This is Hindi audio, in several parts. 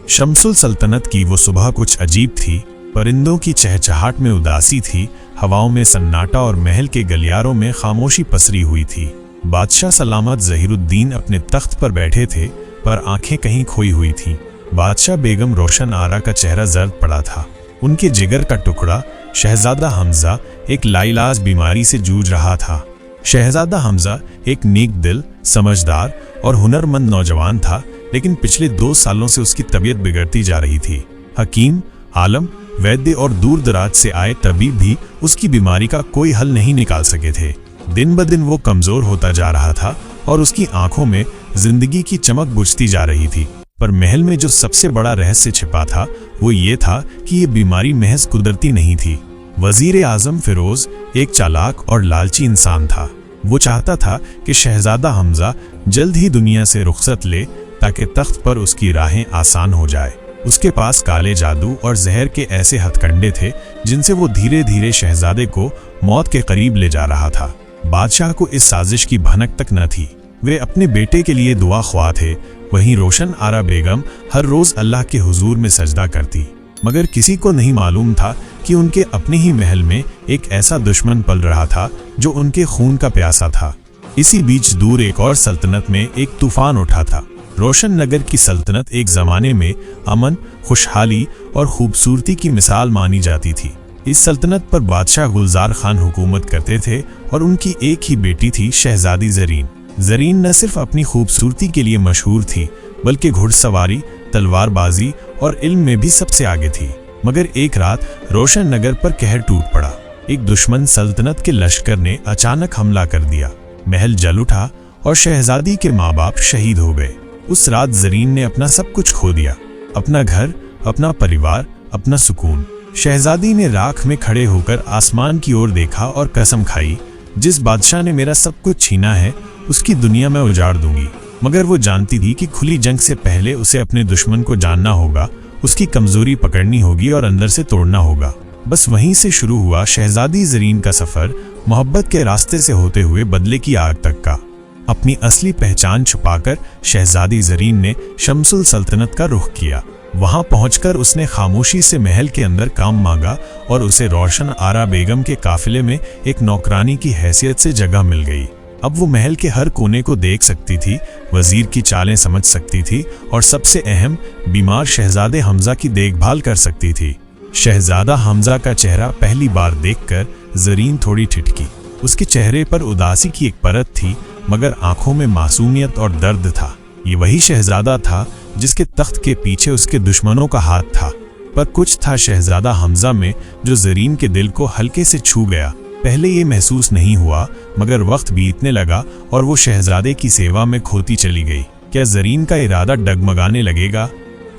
शम्सुल सल्तनत की वो सुबह कुछ अजीब थी। परिंदों की चहचहाट में उदासी थी, हवाओं में सन्नाटा और महल के गलियारों में खामोशी पसरी हुई थी। बादशाह सलामत ज़हीरुद्दीन अपने तख्त पर बैठे थे, पर आंखें कहीं खोई हुई थीं। बादशाह बेगम रोशन आरा का चेहरा जर्द पड़ा था। उनके जिगर का टुकड़ा शहजादा हमजा एक लाइलाज बीमारी से जूझ रहा था। शहजादा हमजा एक नेक दिल, समझदार और हुनरमंद नौजवान था, लेकिन पिछले 2 सालों से उसकी तबीयत बिगड़ती जा रही थी। हकीम, आलम, वैद्य और दूर दराज से आए तबीब भी उसकी बीमारी का कोई हल नहीं निकाल सके थे। दिन ब दिन वो कमजोर होता जा रहा था और उसकी आंखों में जिंदगी की चमक बुझती जा रही थी। पर महल में जो सबसे बड़ा रहस्य छिपा था वो ये था कि ये बीमारी महज कुदरती नहीं थी। वजीर आजम फिरोज एक चालाक और लालची इंसान था। वो चाहता था कि शहजादा हमजा जल्द ही दुनिया से रुखसत ले, ताकि तख्त पर उसकी राहें आसान हो जाए। उसके पास काले जादू और जहर के ऐसे हथकंडे थे जिनसे वो धीरे धीरे शहजादे को मौत के करीब ले जा रहा था। बादशाह को इस साजिश की भनक तक न थी। वे अपने बेटे के लिए दुआ ख्वाह थे। वहीं रोशन आरा बेगम हर रोज अल्लाह के हुजूर में सजदा करती, मगर किसी को नहीं मालूम था कि उनके अपने ही महल में एक ऐसा दुश्मन पल रहा था जो उनके खून का प्यासा था। इसी बीच दूर एक और सल्तनत में एक तूफान उठा था। रोशन नगर की सल्तनत एक जमाने में अमन, खुशहाली और खूबसूरती की मिसाल मानी जाती थी। इस सल्तनत पर बादशाह गुलजार खान हुकूमत करते थे और उनकी एक ही बेटी थी, शहजादी ज़रीन। ज़रीन न सिर्फ अपनी खूबसूरती के लिए मशहूर थी, बल्कि घुड़सवारी, तलवारबाजी और इल्म में भी सबसे आगे थी। मगर एक रात रोशन नगर पर कहर टूट पड़ा। एक दुश्मन सल्तनत के लश्कर ने अचानक हमला कर दिया। महल जल उठा और शहजादी के माँ बाप शहीद हो गए। उस रात ज़रीन ने अपना सब कुछ खो दिया, अपना घर, अपना परिवार, अपना सुकून। शहजादी ने राख में खड़े होकर आसमान की ओर देखा और कसम खाई, जिस बादशाह ने मेरा सब कुछ छीना है उसकी दुनिया मैं उजाड़ दूंगी। मगर वो जानती थी कि खुली जंग से पहले उसे अपने दुश्मन को जानना होगा, उसकी कमजोरी पकड़नी होगी और अंदर से तोड़ना होगा। बस वहीं से शुरू हुआ शहजादी ज़रीन का सफर, मोहब्बत के रास्ते से होते हुए बदले की आग तक का। अपनी असली पहचान छुपाकर शहजादी ज़रीन ने शम्सुल सल्तनत का रुख किया। वहां पहुंचकर उसने खामोशी से महल के अंदर काम मांगा और उसे रोशन आरा बेगम के काफिले में एक नौकरानी की हैसियत से जगह मिल गई। अब वो महल के हर कोने को देख सकती थी, वजीर की चालें समझ सकती थी और सबसे अहम, बीमार शहजादे हमजा की देखभाल कर सकती थी। शहजादा हमजा का चेहरा पहली बार देखकर ज़रीन थोड़ी ठिठकी। उसके चेहरे पर उदासी की एक परत थी, मगर आंखों में मासूमियत और दर्द था। ये वही शहजादा था जिसके तख्त के पीछे उसके दुश्मनों का हाथ था। पर कुछ था शहजादा हमजा में जो ज़रीन के दिल को हल्के से छू गया। पहले ये महसूस नहीं हुआ, मगर वक्त बीतने लगा और वो शहजादे की सेवा में खोती चली गई। क्या ज़रीन का इरादा डगमगाने लगेगा?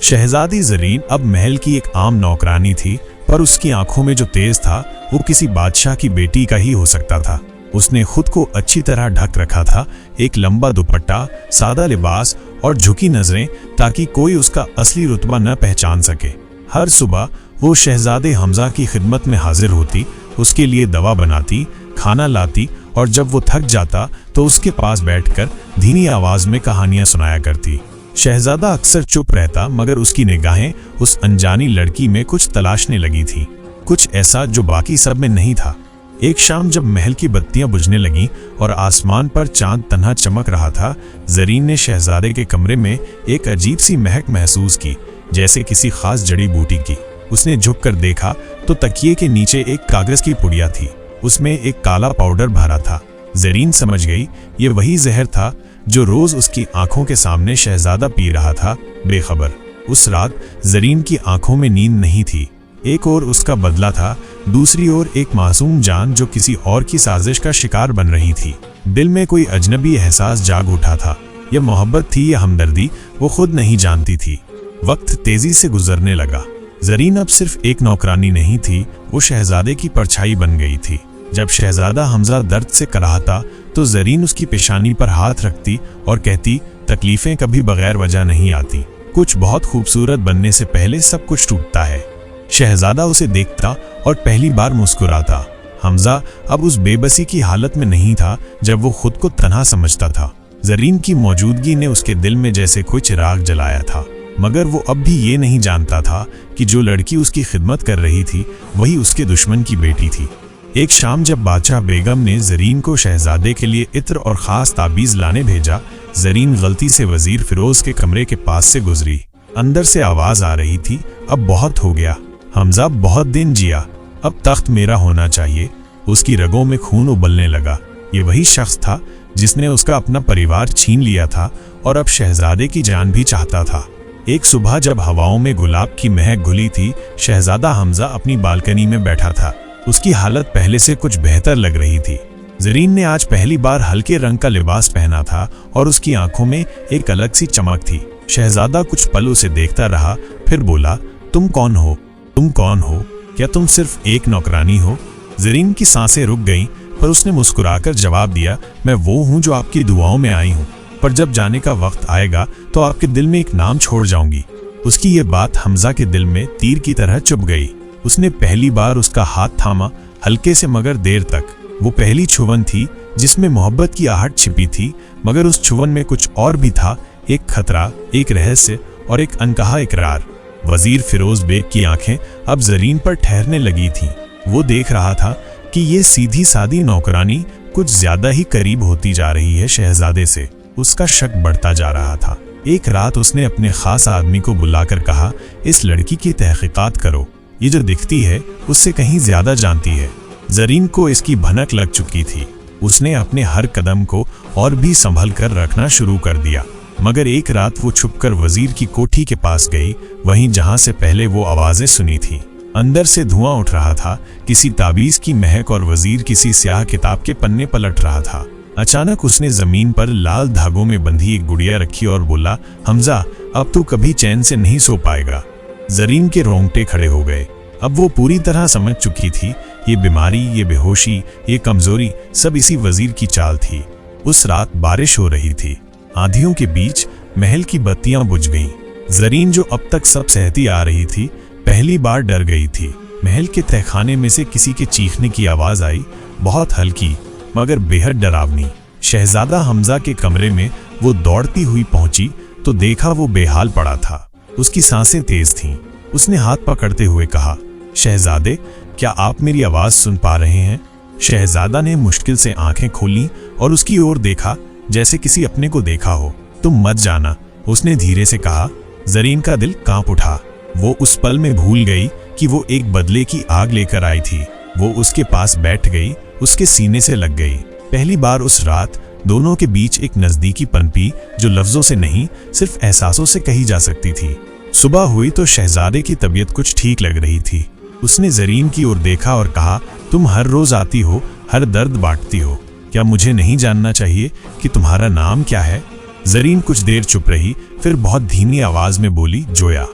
शहजादी ज़रीन अब महल की एक आम नौकरानी थी, पर उसकी आंखों में जो तेज था वो किसी बादशाह की बेटी का ही हो सकता था। उसने खुद को अच्छी तरह ढक रखा था, एक लंबा दुपट्टा, सादा लिबास और झुकी नजरें, ताकि कोई उसका असली रुतबा न पहचान सके। हर सुबह वो शहजादे हमजा की खिदमत में हाजिर होती, उसके लिए दवा बनाती, खाना लाती और जब वो थक जाता तो उसके पास बैठकर धीमी आवाज में कहानियां सुनाया करती। शहजादा अक्सर चुप रहता, मगर उसकी निगाहें उस अनजानी लड़की में कुछ तलाशने लगी थी, कुछ ऐसा जो बाकी सब में नहीं था। एक शाम जब महल की बत्तियां बुझने लगीं और आसमान पर चांद तन्हा चमक रहा था, ज़रीन ने शहजादे के कमरे में एक अजीब सी महक महसूस की, जैसे किसी खास जड़ी बूटी की। उसने झुककर देखा तो तकिए के नीचे एक कागज की पुड़िया थी, उसमें एक काला पाउडर भरा था। ज़रीन समझ गई ये वही जहर था जो रोज उसकी आंखों के सामने शहजादा पी रहा था, बेखबर। उस रात ज़रीन की आंखों में नींद नहीं थी। एक ओर उसका बदला था, दूसरी ओर एक मासूम जान जो किसी और की साजिश का शिकार बन रही थी। दिल में कोई अजनबी एहसास जाग उठा था। यह मोहब्बत थी या हमदर्दी, वो खुद नहीं जानती थी। वक्त तेजी से गुजरने लगा। ज़रीन अब सिर्फ एक नौकरानी नहीं थी, वो शहजादे की परछाई बन गई थी। जब शहजादा हमजा दर्द से कराहता तो ज़रीन उसकी पेशानी पर हाथ रखती और कहती, तकलीफें कभी बगैर वजह नहीं आती, कुछ बहुत खूबसूरत बनने से पहले सब कुछ टूटता है। शहजादा उसे देखता और पहली बार मुस्कुराता। हमजा अब उस बेबसी की हालत में नहीं था जब वो खुद को तन्हा समझता था। ज़रीन की मौजूदगी ने उसके दिल में जैसे कोई चिराग जलाया था। मगर वो अब भी ये नहीं जानता था कि जो लड़की उसकी खिदमत कर रही थी वही उसके दुश्मन की बेटी थी। एक शाम जब बादशाह बेगम ने जरीन को शहजादे के लिए इत्र और ख़ास ताबीज़ लाने भेजा, जरीन गलती से वजीर फिरोज के कमरे के पास से गुजरी। अंदर से आवाज़ आ रही थी, अब बहुत हो गया, हमजा बहुत दिन जिया, अब तख्त मेरा होना चाहिए। उसकी रगों में खून उबलने लगा। ये वही शख्स था जिसने उसका अपना परिवार छीन लिया था और अब शहजादे की जान भी चाहता था। एक सुबह जब हवाओं में गुलाब की महक घुली थी, शहजादा हमजा अपनी बालकनी में बैठा था। उसकी हालत पहले से कुछ बेहतर लग रही थी। जरीन ने आज पहली बार हल्के रंग का लिबास पहना था और उसकी आंखों में एक अलग सी चमक थी। शहजादा कुछ पल उसे देखता रहा, फिर बोला, तुम कौन हो? तुम कौन हो? क्या तुम सिर्फ एक नौकरानी हो? जरीन की सांसें रुक गईं, पर उसने मुस्कुराकर जवाब दिया, मैं वो हूँ जो आपकी दुआओं में आई हूँ, पर जब जाने का वक्त आएगा तो आपके दिल में एक नाम छोड़ जाऊंगी। उसकी ये बात हमजा के दिल में तीर की तरह चुभ गई। उसने पहली बार उसका हाथ थामा, हल्के से मगर देर तक। वो पहली छुवन थी जिसमें मोहब्बत की आहट छिपी थी, मगर उस छुवन में कुछ और भी था, एक खतरा, एक रहस्य और एक अनकहा इकरार। वजीर फिरोज बेग की आंखें अब जरीन पर ठहरने लगी थीं। वो देख रहा था कि ये सीधी सादी नौकरानी कुछ ज्यादा ही करीब होती जा रही है शहजादे से। उसका शक बढ़ता जा रहा था। एक रात उसने अपने खास आदमी को बुलाकर कहा, इस लड़की की तहकीकात करो, ये जो दिखती है उससे कहीं ज्यादा जानती है। जरीन को इसकी भनक लग चुकी थी। उसने अपने हर कदम को और भी संभल कर रखना शुरू कर दिया। मगर एक रात वो छुपकर वजीर की कोठी के पास गई, वहीं जहां से पहले वो आवाजें सुनी थी। अंदर से धुआं उठ रहा था, किसी ताबीज की महक, और वजीर किसी स्याह किताब के पन्ने पलट रहा था। अचानक उसने जमीन पर लाल धागों में बंधी एक गुड़िया रखी और बोला, हमजा, अब तू कभी चैन से नहीं सो पाएगा। जरीन के रोंगटे खड़े हो गए। अब वो पूरी तरह समझ चुकी थी, ये बीमारी, ये बेहोशी, ये कमजोरी सब इसी वजीर की चाल थी। उस रात बारिश हो रही थी। आंधियों के बीच महल की बत्तियां बुझ गईं। जरीन जो अब तक सब सहती आ रही थी, पहली बार डर गई थी। महल के तहखाने में से किसी के चीखने की आवाज आई, बहुत हल्की मगर बेहद डरावनी। शहजादा हमजा के कमरे में वो दौड़ती हुई पहुंची तो देखा वो बेहाल पड़ा था। उसकी सांसें तेज थीं। उसने हाथ पकड़ते हुए कहा, शहजादे, क्या आप मेरी आवाज सुन पा रहे हैं? शहजादा ने मुश्किल से आंखें खोली और उसकी ओर देखा, जैसे किसी अपने को देखा हो। तुम मत जाना, उसने धीरे से कहा। जरीन का दिल कांप उठा। वो उस पल में भूल गई कि वो एक बदले की आग लेकर आई थी। वो उसके पास बैठ गई, उसके सीने से लग गई। पहली बार उस रात दोनों के बीच एक नजदीकी पनपी जो लफ्जों से नहीं, सिर्फ एहसासों से कही जा सकती थी। सुबह हुई तो शहजादे की तबीयत कुछ ठीक लग रही थी। उसने जरीन की ओर देखा और कहा, तुम हर रोज आती हो, हर दर्द बांटती हो, क्या मुझे नहीं जानना चाहिए कि तुम्हारा नाम क्या है? जरीन कुछ देर चुप रही, फिर बहुत धीमी आवाज में बोली, जोया।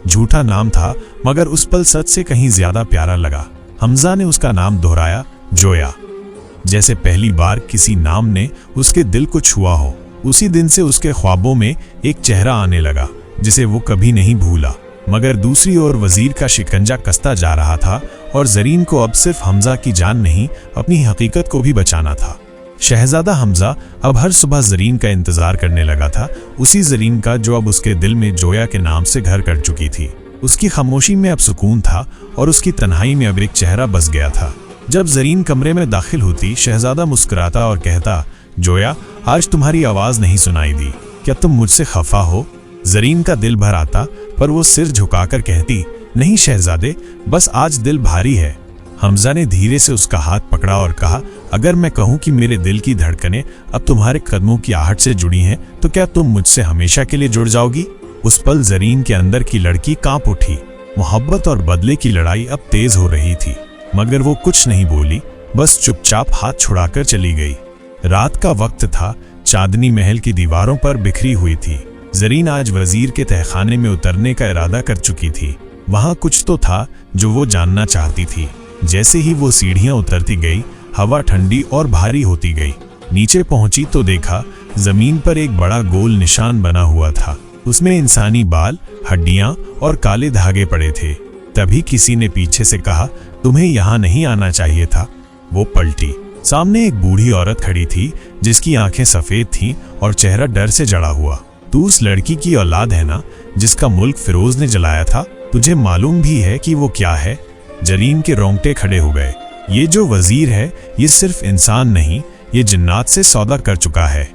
झूठा नाम था, मगर उस पल सच से कहीं ज्यादा प्यारा लगा। हमजा ने उसका नाम दोहराया, जोया, जैसे पहली बार किसी नाम ने उसके दिल को छुआ हो। उसी दिन से उसके ख्वाबों में एक चेहरा आने लगा जिसे वो कभी नहीं भूला। मगर दूसरी ओर वजीर का शिकंजा कसता जा रहा था और जरीन को अब सिर्फ हमजा की जान नहीं, अपनी हकीकत को भी बचाना था। शहजादा हमजा अब हर सुबह जरीन का इंतजार करने लगा था, उसी जरीन का जो अब उसके दिल में जोया के नाम से घर कर चुकी थी। उसकी खामोशी में अब सुकून था और उसकी तन्हाई में अब एक चेहरा बस गया था। जब जरीन कमरे में दाखिल होती, शहजादा मुस्कुराता और कहता, जोया, आज तुम्हारी आवाज नहीं सुनाई दी, क्या तुम मुझसे खफा हो? जरीन का दिल भर आता, पर वो सिर झुकाकर कहती, नहीं शहजादे, बस आज दिल भारी है। हमजा ने धीरे से उसका हाथ पकड़ा और कहा, अगर मैं कहूं कि मेरे दिल की धड़कनें अब तुम्हारे कदमों की आहट से जुड़ी हैं, तो क्या तुम मुझसे हमेशा के लिए जुड़ जाओगी? उस पल जरीन के अंदर की लड़की कांप उठी। मोहब्बत और बदले की लड़ाई अब तेज हो रही थी, मगर वो कुछ नहीं बोली, बस चुपचाप हाथ छुड़ाकर चली गई। रात का वक्त था, चांदनी महल की दीवारों पर बिखरी हुई थी। जरीन आज वजीर के तहखाने में उतरने का इरादा कर चुकी थी। वहां कुछ तो था जो वो जानना चाहती थी। जैसे ही वो सीढ़ियां उतरती गई, हवा ठंडी और भारी होती गई। नीचे पहुंची तो देखा जमीन पर एक बड़ा गोल निशान बना हुआ था। उसमें इंसानी बाल, हड्डियां और काले धागे पड़े थे। तभी किसी ने पीछे से कहा, तुम्हें यहाँ नहीं आना चाहिए था। वो पलटी। सामने एक बूढ़ी औरत खड़ी थी जिसकी आंखें सफेद थीं और चेहरा डर से जड़ा हुआ। तू उस लड़की की औलाद है ना जिसका मुल्क फिरोज ने जलाया था? तुझे मालूम भी है कि वो क्या है? जरीन के रोंगटे खड़े हो गए। ये जो वजीर है ये सिर्फ इंसान नहीं, ये जिन्नात से सौदा कर चुका है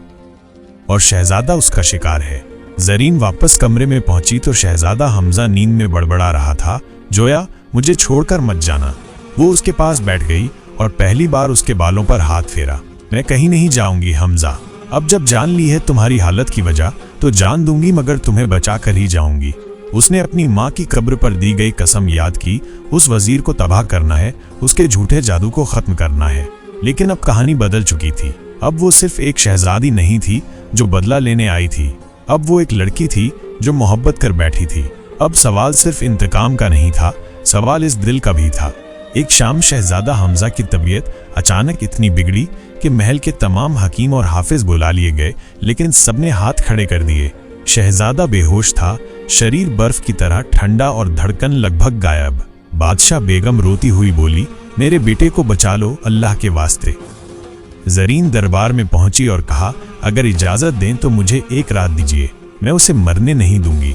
और शहजादा उसका शिकार है। जरीन वापस कमरे में पहुंची तो शहजादा हमजा नींद में बड़बड़ा रहा था। जोया, मुझे छोड़कर मत जाना। वो उसके पास बैठ गई और पहली बार उसके बालों पर हाथ फेरा। मैं कहीं नहीं जाऊंगी हमजा। अब जब जान ली है तुम्हारी हालत की वजह तो जान दूंगी, मगर तुम्हें बचा कर ही जाऊंगी। उसने अपनी माँ की कब्र पर दी गई कसम याद की। उस वजीर को तबाह करना है, उसके झूठे जादू को खत्म करना है। लेकिन अब कहानी बदल चुकी थी। अब वो सिर्फ एक शहजादी नहीं थी जो बदला लेने आई थी, अब वो एक लड़की थी जो मोहब्बत कर बैठी थी। अब सवाल सिर्फ इंतकाम का नहीं था, सवाल इस दिल का भी था। एक शाम शहजादा हमजा की तबीयत अचानक इतनी बिगड़ी कि महल के तमाम हकीम और हाफिज बुला लिए गए, लेकिन सबने हाथ खड़े कर दिए। शहजादा बेहोश था, शरीर बर्फ की तरह ठंडा और धड़कन लगभग गायब। बादशाह बेगम रोती हुई बोली, मेरे बेटे को बचा लो अल्लाह के वास्ते। जरीन दरबार में पहुंची और कहा, अगर इजाजत दें तो मुझे एक रात दीजिए, मैं उसे मरने नहीं दूंगी।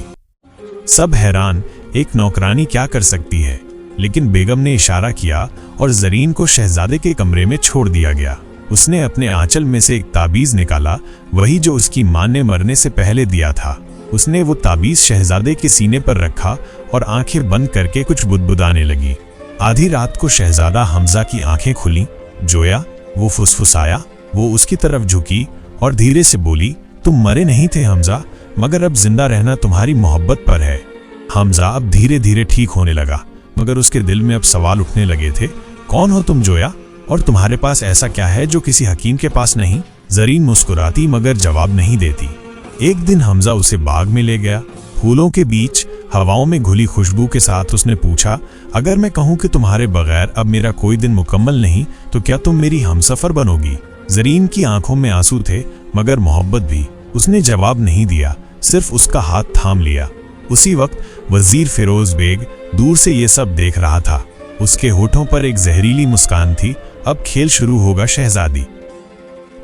सब हैरान, एक नौकरानी क्या कर सकती है? लेकिन बेगम ने इशारा किया और जरीन को शहजादे के कमरे में छोड़ दिया गया। उसने अपने आंचल में से एक ताबीज निकाला, वही जो उसकी मां ने मरने से पहले दिया था। उसने वो ताबीज शहजादे के सीने पर रखा और आंखें बंद करके कुछ बुदबुदाने लगी। आधी रात को शहजादा हमजा की आंखें खुली। जोया, वो फुसफुसाया। वो उसकी तरफ झुकी और धीरे से बोली, तुम मरे नहीं थे हमजा, मगर अब जिंदा रहना तुम्हारी मोहब्बत पर है। हमजा अब धीरे धीरे ठीक होने लगा, मगर उसके दिल में अब सवाल उठने लगे थे। कौन हो तुम जोया, और तुम्हारे पास ऐसा क्या है जो किसी हकीम के पास नहीं? जरीन मुस्कुराती मगर जवाब नहीं देती। एक दिन हमजा उसे बाग में ले गया। फूलों के बीच हवाओं में घुली खुशबू के साथ उसने पूछा, अगर मैं कहूं कि तुम्हारे बगैर अब मेरा कोई दिन मुकम्मल नहीं तो क्या तुम मेरी हमसफर बनोगी? जरीन की आंखों में आंसू थे मगर मोहब्बत भी। उसने जवाब नहीं दिया, सिर्फ उसका हाथ थाम लिया। उसी वक्त वजीर फिरोज बेग दूर से ये सब देख रहा था। उसके होठों पर एक जहरीली मुस्कान थी। अब खेल शुरू होगा शहजादी।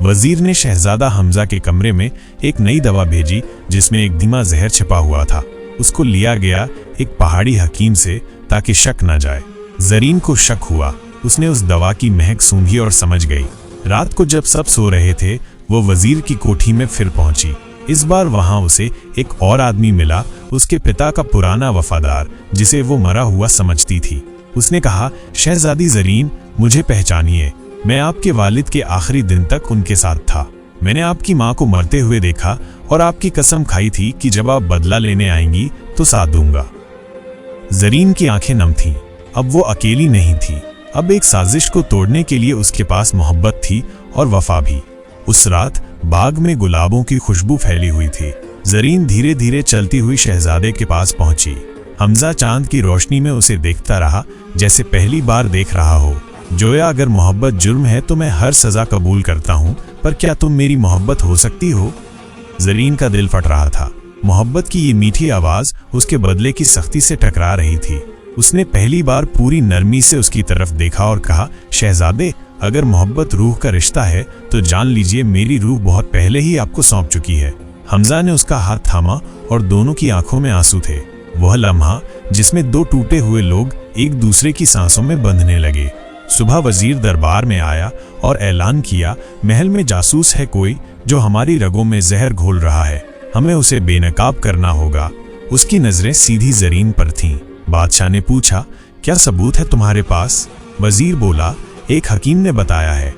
वजीर ने शहजादा हमजा के कमरे में एक नई दवा भेजी जिसमें एक धीमा जहर छिपा हुआ था। उसको लिया गया एक पहाड़ी हकीम से ताकि शक न जाए। जरीन को शक हुआ। उसने उस दवा की महक सूंघी और समझ गई। रात को जब सब सो रहे थे वो वजीर की कोठी में फिर पहुंची। इस बार वहां उसे एक और आदमी मिला, उसके पिता का पुराना वफादार, जिसे वो मरा हुआ समझती थी। उसने कहा, शहजादी जरीन, मुझे पहचानिए, मैं आपके वालिद के आखिरी दिन तक उनके साथ था। मैंने आपकी माँ को मरते हुए देखा और आपकी कसम खाई थी कि जब आप बदला लेने आएंगी तो साथ दूंगा। जरीन की आंखें नम थीं। अब वो अकेली नहीं थी। अब एक साजिश को तोड़ने के लिए उसके पास मोहब्बत थी और वफा भी। उस रात बाग में गुलाबों की खुशबू फैली हुई थी। जरीन धीरे धीरे चलती हुई शहजादे के पास पहुंची। हमजा चांद की रोशनी में उसे देखता रहा जैसे पहली बार देख रहा हो। जोया, अगर मोहब्बत जुर्म है तो मैं हर सजा कबूल करता हूँ, पर क्या तुम मेरी मोहब्बत हो सकती हो? जरीन का दिल फट रहा था। मोहब्बत की ये मीठी आवाज उसके बदले की सख्ती से टकरा रही थी। उसने पहली बार पूरी नरमी से उसकी तरफ देखा और कहा, शहजादे, अगर मोहब्बत रूह का रिश्ता है तो जान लीजिए मेरी रूह बहुत पहले ही आपको सौंप चुकी है। हमजा ने उसका हाथ थामा और दोनों की आंखों में आंसू थे। वह लम्हा जिसमें दो टूटे हुए लोग एक दूसरे की सांसों में बंधने लगे। सुबह वजीर दरबार में आया और ऐलान किया, महल में जासूस है कोई जो हमारी रगों में जहर घोल रहा है, हमें उसे बेनकाब करना होगा। उसकी नजरें सीधी जरीन पर थीं। बादशाह ने पूछा, क्या सबूत है तुम्हारे पास? वजीर बोला, एक हकीम ने बताया है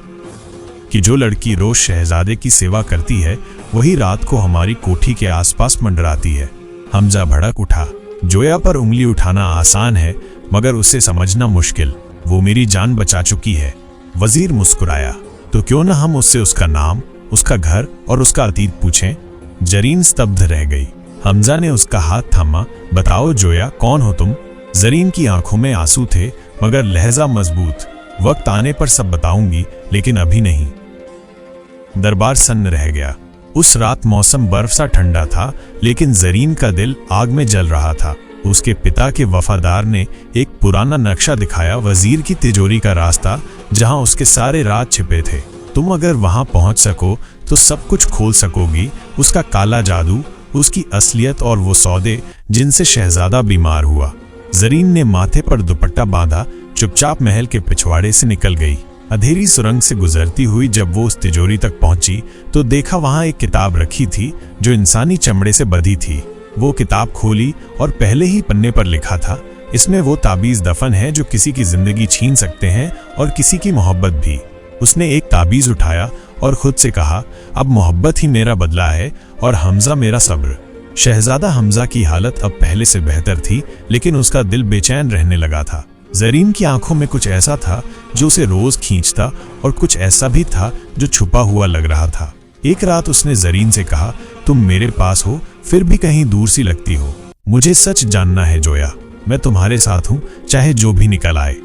कि जो लड़की रोज शहजादे की सेवा करती है वही रात को हमारी कोठी के आसपास मंडराती है। हमजा भड़क उठा। जोया पर उंगली उठाना आसान है मगर उसे समझना मुश्किल। वो मेरी जान बचा चुकी है। वजीर मुस्कुराया, तो क्यों ना हम उससे उसका नाम, उसका घर और उसका अतीत पूछें? जरीन स्तब्ध रह गई। हमजा ने उसका हाथ थामा। बताओ जोया, कौन हो तुम? जरीन की आंखों में आंसू थे मगर लहजा मजबूत। वक्त आने पर सब बताऊंगी, लेकिन अभी नहीं। दरबार सन्न रह गया। उस रात मौसम बर्फ सा ठंडा था, लेकिन जरीन का दिल आग में जल रहा था। उसके पिता के वफादार ने एक पुराना नक्शा दिखाया, वजीर की तिजोरी का रास्ता, जहां उसके सारे राज छिपे थे। तुम अगर वहां पहुंच सको तो सब कुछ खोल सकोगी, उसका काला जादू उसकी असलियत और वो सौदे जिनसे शहजादा बीमार हुआ। जरीन ने माथे पर दुपट्टा बांधा चुपचाप महल के पिछवाड़े से निकल गई। अंधेरी सुरंग से गुजरती हुई जब वो उस तिजोरी तक पहुंची तो देखा वहां एक किताब रखी थी जो इंसानी चमड़े से बंधी थी। वो किताब खोली और पहले ही पन्ने पर लिखा था, इसमें वो ताबीज दफन है जो किसी की जिंदगी छीन सकते हैं और किसी की मोहब्बत भी। उसने एक ताबीज उठाया और खुद से कहा, अब मोहब्बत ही मेरा बदला है और हमजा मेरा सब्र। शहजादा हमजा की हालत अब पहले से बेहतर थी, लेकिन उसका दिल बेचैन रहने लगा था। जरीन की आंखों में कुछ ऐसा था जो उसे रोज खींचता और कुछ ऐसा भी था जो छुपा हुआ लग रहा था। एक रात उसने जरीन से कहा, तुम मेरे पास हो फिर भी कहीं दूर सी लगती हो। मुझे सच जानना है जोया, मैं तुम्हारे साथ हूं चाहे जो भी निकल आए।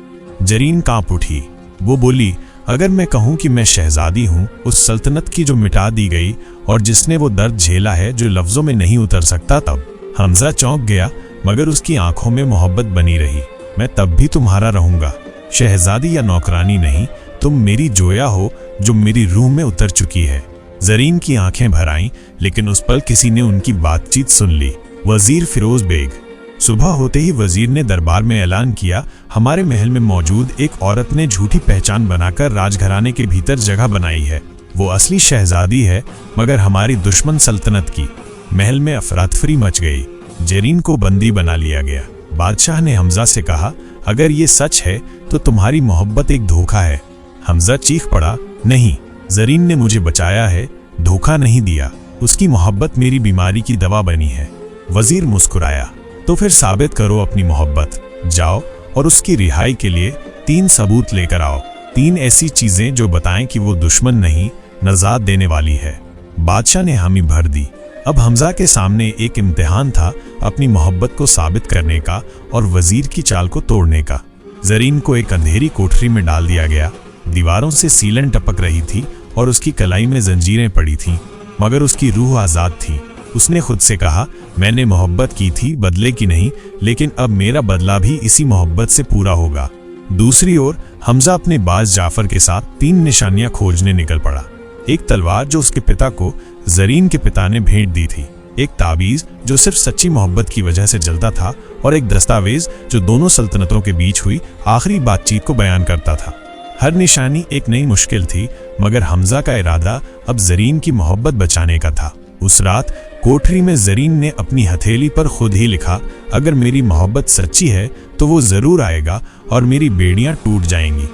जरीन कांप उठी। वो बोली, अगर मैं कहूं कि मैं शहजादी हूं उस सल्तनत की जो मिटा दी गई और जिसने वो दर्द झेला है जो लफ्जों में नहीं उतर सकता, तब। हमजा चौंक गया, मगर उसकी आंखों में मोहब्बत बनी रही। मैं तब भी तुम्हारा रहूंगा, शहजादी या नौकरानी नहीं, तुम मेरी जोया हो जो मेरी रूह में उतर चुकी है। जरीन की आंखें भर आईं, लेकिन उस पल किसी ने उनकी बातचीत सुन ली। वजीर फिरोज बेग। सुबह होते ही वजीर ने दरबार में ऐलान किया, हमारे महल में मौजूद एक औरत ने झूठी पहचान बनाकर राजघराने के भीतर जगह बनाई है। वो असली शहजादी है, मगर हमारी दुश्मन सल्तनत की। महल में अफरातफरी मच गई। जरीन को बंदी बना लिया गया। बादशाह ने हमजा से कहा, अगर ये सच है तो तुम्हारी मोहब्बत एक धोखा है। हमजा चीख पड़ा, नहीं, जरीन ने मुझे बचाया है, धोखा नहीं दिया। उसकी मोहब्बत मेरी बीमारी की दवा बनी है। वजीर मुस्कुराया, तो फिर साबित करो अपनी मोहब्बत। जाओ और उसकी रिहाई के लिए 3 सबूत लेकर आओ। 3 ऐसी चीजें जो बताएं कि वो दुश्मन नहीं, नजात देने वाली है। बादशाह ने हामी भर दी। अब हमजा के सामने एक इम्तिहान था, अपनी मोहब्बत को साबित करने का और वजीर की चाल को तोड़ने का। जरीन को एक अंधेरी कोठरी में डाल दिया गया। दीवारों से सीलन टपक रही थी और उसकी कलाई में जंजीरें पड़ी थीं, मगर उसकी रूह आजाद थी। उसने खुद से कहा, मैंने मोहब्बत की थी, बदले की नहीं, लेकिन अब मेरा बदला भी इसी मोहब्बत से पूरा होगा। दूसरी ओर हमजा अपने बाज जाफर के साथ 3 निशानियां खोजने निकल पड़ा। एक तलवार जो उसके पिता को जरीन के पिता ने भेंट दी थी, एक ताबीज जो सिर्फ सच्ची मोहब्बत की वजह से जलता था, और एक दस्तावेज जो दोनों सल्तनतों के बीच हुई आखिरी बातचीत को बयान करता था। हर निशानी एक नई मुश्किल थी, मगर हमजा का इरादा अब जरीन की मोहब्बत बचाने का था। उस रात कोठरी में जरीन ने अपनी हथेली पर खुद ही लिखा, अगर मेरी मोहब्बत सच्ची है तो वो जरूर आएगा और मेरी बेड़ियां टूट जाएंगी।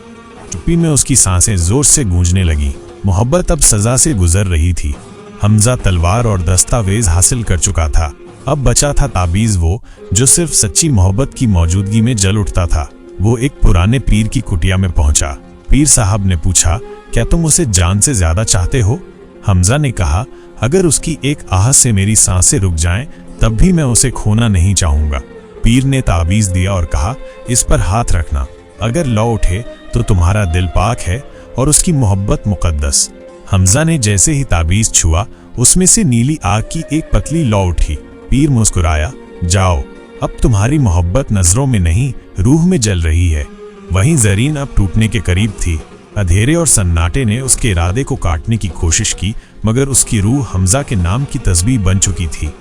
चुप्पी में उसकी सांसें जोर से गूंजने लगी। मोहब्बत अब सजा से गुजर रही थी। हमजा तलवार और दस्तावेज हासिल कर चुका था। अब बचा था ताबीज, वो जो सिर्फ सच्ची मोहब्बत की मौजूदगी में जल उठता था। वो एक पुराने पीर की कुटिया में पहुंचा। पीर साहब ने पूछा, क्या तुम उसे जान से ज्यादा चाहते हो? हमजा ने कहा, अगर उसकी एक आह से मेरी सांसें रुक जाएं, तब भी मैं उसे खोना नहीं चाहूंगा। पीर ने ताबीज दिया और कहा, इस पर हाथ रखना, अगर लौ उठे तो तुम्हारा दिल पाक है और उसकी मोहब्बत मुकद्दस। हमजा ने जैसे ही ताबीज छुआ, उसमें से नीली आग की एक पतली लौ उठी। पीर मुस्कुराया, जाओ, अब तुम्हारी मोहब्बत नजरों में नहीं, रूह में जल रही है। वहीं जरीन अब टूटने के करीब थी। अंधेरे और सन्नाटे ने उसके इरादे को काटने की कोशिश की, मगर उसकी रूह हमजा के नाम की तस्बीह बन चुकी थी।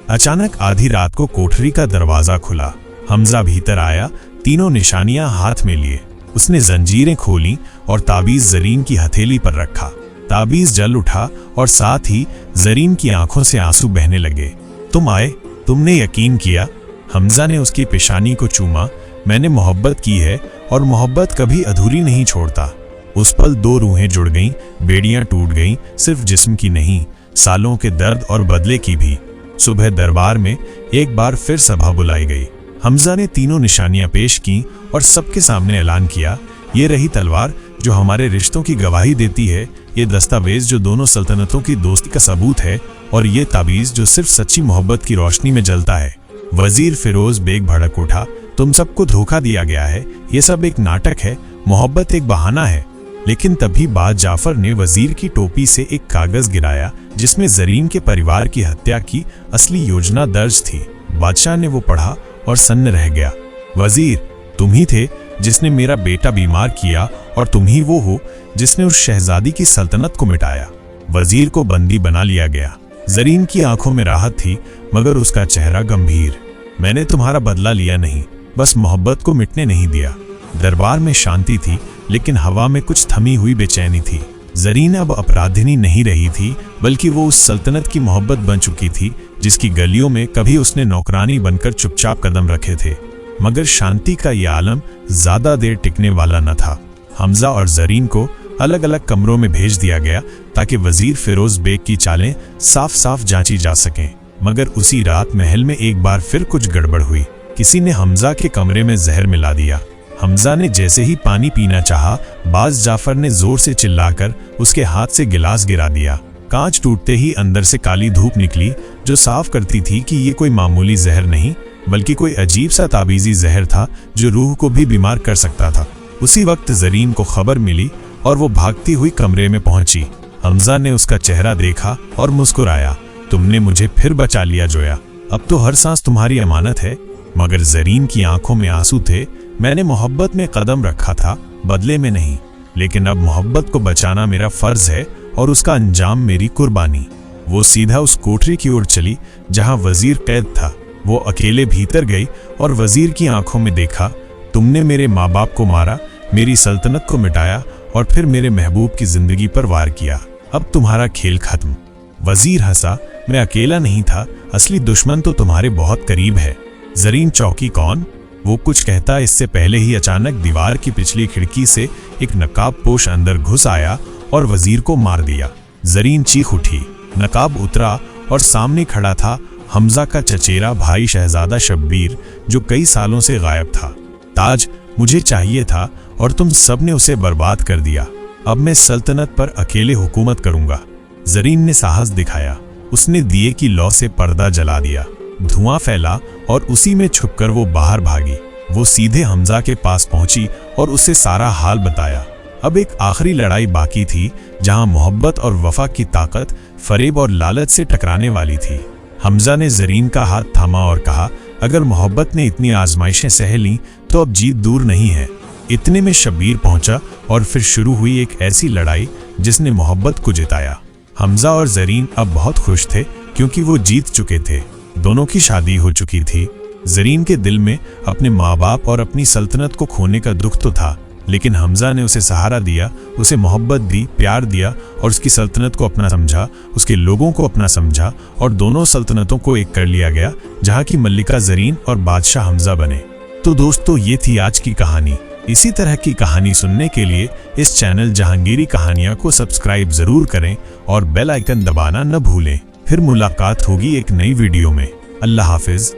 अचानक आधी रात को कोठरी का दरवाजा खुला। हमजा भीतर आया, 3 निशानियां हाथ में लिए। उसने जंजीरें खोली और ताबीज जरीन की हथेली पर रखा। ताबीज जल उठा और साथ ही जरीन की आंखों से आंसू बहने लगे। तुम आए, तुमने यकीन किया। हमजा ने उसकी पेशानी को चूमा। मैंने मोहब्बत की है और मोहब्बत कभी अधूरी नहीं छोड़ता। उस पल 2 रूहें जुड़ गईं, बेड़ियां टूट गईं, सिर्फ जिस्म की नहीं, सालों के दर्द और बदले की भी। सुबह दरबार में एक बार फिर सभा बुलाई गई। हमजा ने 3 निशानियां पेश की और सबके सामने ऐलान किया, ये रही तलवार जो हमारे रिश्तों की गवाही देती है, ये दस्तावेज जो दोनों सल्तनतों की दोस्ती का सबूत है, और ये ताबीज जो सिर्फ सच्ची मोहब्बत की रोशनी में जलता है। वजीर फिरोज बेग भड़क उठा, तुम सबको धोखा दिया गया है, ये सब एक नाटक है, मोहब्बत एक बहाना है। लेकिन तभी बाज जाफर ने वजीर की टोपी से एक कागज गिराया जिसमें जरीन के परिवार की हत्या की असली योजना दर्ज थी। बादशाह ने वो पढ़ा और सन्न रह गया। वजीर, तुम ही थे जिसने मेरा बेटा बीमार किया और तुम ही वो हो जिसने उस शहजादी की सल्तनत को मिटाया। वजीर को बंदी बना लिया गया। जरीन की आंखों में राहत थी, मगर उसका चेहरा गंभीर। मैंने तुम्हारा बदला लिया नहीं, बस मोहब्बत को मिटने नहीं दिया। दरबार में शांति थी, लेकिन हवा में कुछ थमी हुई बेचैनी थी। जरीन अब अपराधिनी नहीं रही थी, बल्कि वो उस सल्तनत की मोहब्बत बन चुकी थी जिसकी गलियों में कभी उसने नौकरानी बनकर चुपचाप कदम रखे थे। मगर शांति का यह आलम ज्यादा देर टिकने वाला न था। हमजा और जरीन को अलग अलग कमरों में भेज दिया गया ताकि वजीर फिरोज बेग की चालें साफ साफ जांची जा सकें। मगर उसी रात महल में एक बार फिर कुछ गड़बड़ हुई। किसी ने हमजा के कमरे में जहर मिला दिया। हमजा ने जैसे ही पानी पीना चाहा, बाज जाफर ने जोर से चिल्लाकर उसके हाथ से गिलास गिरा दिया। कांच टूटते ही अंदर से काली धूप निकली, जो साफ करती थी कि ये कोई मामूली जहर नहीं, बल्कि कोई अजीब सा ताबीजी जहर था जो रूह को भी बीमार कर सकता था। उसी वक्त जरीन को खबर मिली और वो भागती हुई कमरे में पहुंची। हमजा ने उसका चेहरा देखा और मुस्कुराया। तुमने मुझे फिर बचा लिया जोया, अब तो हर सांस तुम्हारी अमानत है। मगर जरीन की आंखों में आंसू थे। मैंने मोहब्बत में कदम रखा था, बदले में नहीं, लेकिन अब मोहब्बत को बचाना मेरा फर्ज है और उसका अंजाम मेरी कुर्बानी। वो सीधा उस कोठरी की ओर चली जहां वजीर कैद था। वो अकेले भीतर गई और वजीर की आंखों में देखा, तुमने मेरे माँ बाप को मारा, मेरी सल्तनत को मिटाया और फिर मेरे महबूब की जिंदगी पर वार किया। अब तुम्हारा खेल खत्म। वजीर हंसा, मैं अकेला नहीं था, असली दुश्मन तो तुम्हारे बहुत करीब है। जरीन चौकी कौन? वो कुछ कहता इससे पहले ही अचानक दीवार की पिछली खिड़की से एक नकाब पोश अंदर घुस आया और वजीर को मार दिया। जरीन चीख उठी। नकाब उतरा और सामने खड़ा था हमजा का चचेरा भाई शहजादा शब्बीर, जो कई सालों से गायब था। ताज मुझे चाहिए था और तुम सब ने उसे बर्बाद कर दिया। अब मैं सल्तनत पर अकेले हुकूमत करूंगा। जरीन ने साहस दिखाया। उसने दिए की लौ से पर्दा जला दिया। धुआं फैला और उसी में छुपकर वो बाहर भागी। वो सीधे हमजा के पास पहुंची और उसे सारा हाल बताया। अब एक आखिरी लड़ाई बाकी थी, जहां मोहब्बत और वफा की ताकत फरेब और लालच से टकराने वाली थी। हमजा ने जरीन का हाथ थामा और कहा, अगर मोहब्बत ने इतनी आजमाइशें सह लीं तो अब जीत दूर नहीं है। इतने में शब्बीर पहुंचा और फिर शुरू हुई एक ऐसी लड़ाई जिसने मोहब्बत को जिताया। हमजा और जरीन अब बहुत खुश थे क्योंकि वो जीत चुके थे। दोनों की शादी हो चुकी थी। जरीन के दिल में अपने माँ बाप और अपनी सल्तनत को खोने का दुख तो था, लेकिन हमजा ने उसे सहारा दिया, उसे मोहब्बत दी, प्यार दिया और उसकी सल्तनत को अपना समझा, उसके लोगों को अपना समझा और दोनों सल्तनतों को एक कर लिया गया, जहाँ की मल्लिका जरीन और बादशाह हमजा बने। तो दोस्तों, ये थी आज की कहानी। इसी तरह की कहानी सुनने के लिए इस चैनल जहांगीरी कहानियां को सब्सक्राइब जरूर करें और बेल आइकन दबाना न भूलें। फिर मुलाकात होगी एक नई वीडियो में। अल्लाह हाफिज।